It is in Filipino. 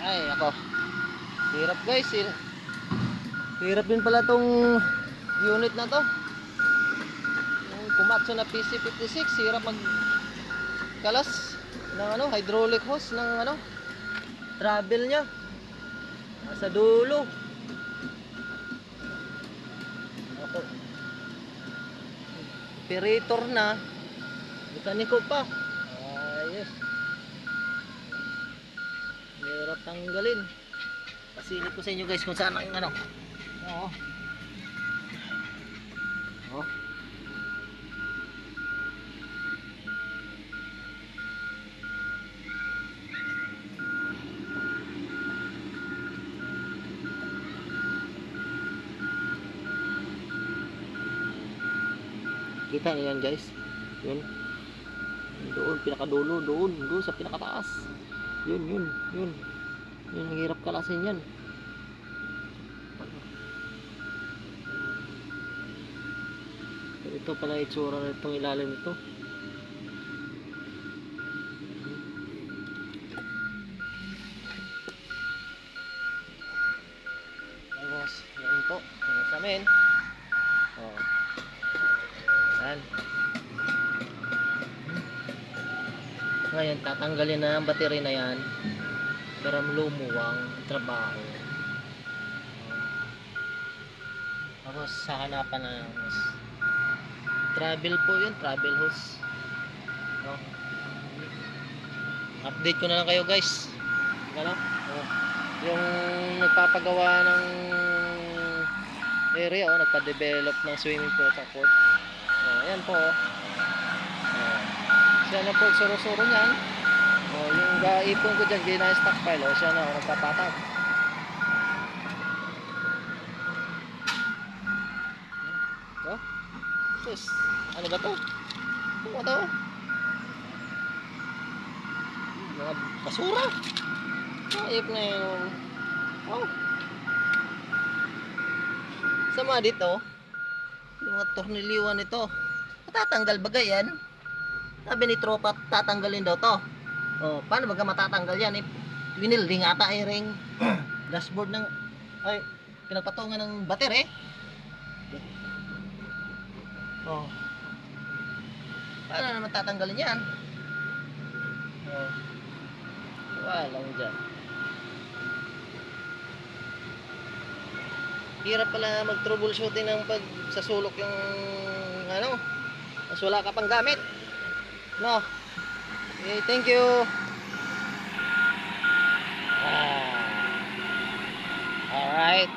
Ay, ako. Hirap guys. Hirap din pala tong unit na to. Yung Komatsu na PC56, hirap magkalas ng ano, hydraulic hose ng ano, travel niya. Sa dulo. Ako. Operator na. Mekaniko pa. Ayos. Hirap tanggalin. Pasilip ko sa inyo guys kung saan ang ano. Oo. Oh. Kita niyo yan guys. Yun. Doon pinakadulo, doon sa pinakataas. Yun. Yun ang hirap kalasin yan. Ito pala itsura na itong ilalim nito. Tapos, yan po. Yan sa amin. Oh. Yan. Ngayon, tatanggalin na ang battery na yan para lumuwang ang trabaho. Tapos, sa hanapan na hose. Travel po yun, travel hose. Oh. Update ko na lang kayo guys. Ano? Oh. Yung nagpapagawa ng area, nagpa-develop ng swimming pool sa court. Ayan po. Siya na po suro-suro niyan. Yung gaipon ko dyan, gina-stockpile. Siya na nagpapatag. Sus, ano ba to? Ano to? Mga basura. Ayop na yun. Oh. Sama dito. Yung mga tornilyoan ito. Matatanggal ba yan? Sabi ni tropa, tatanggalin daw to. Oh, paano baga matatanggal yan? Winilding ata ay ring dashboard ng ay pinagpatungan ng battery. Oh. Paano naman tatanggalin yan? Oh. Walang dyan. Hirap pala mag-troubleshooting ng pag sasulok yung ano, mas wala ka pang gamit. No. Okay, thank you. Alright.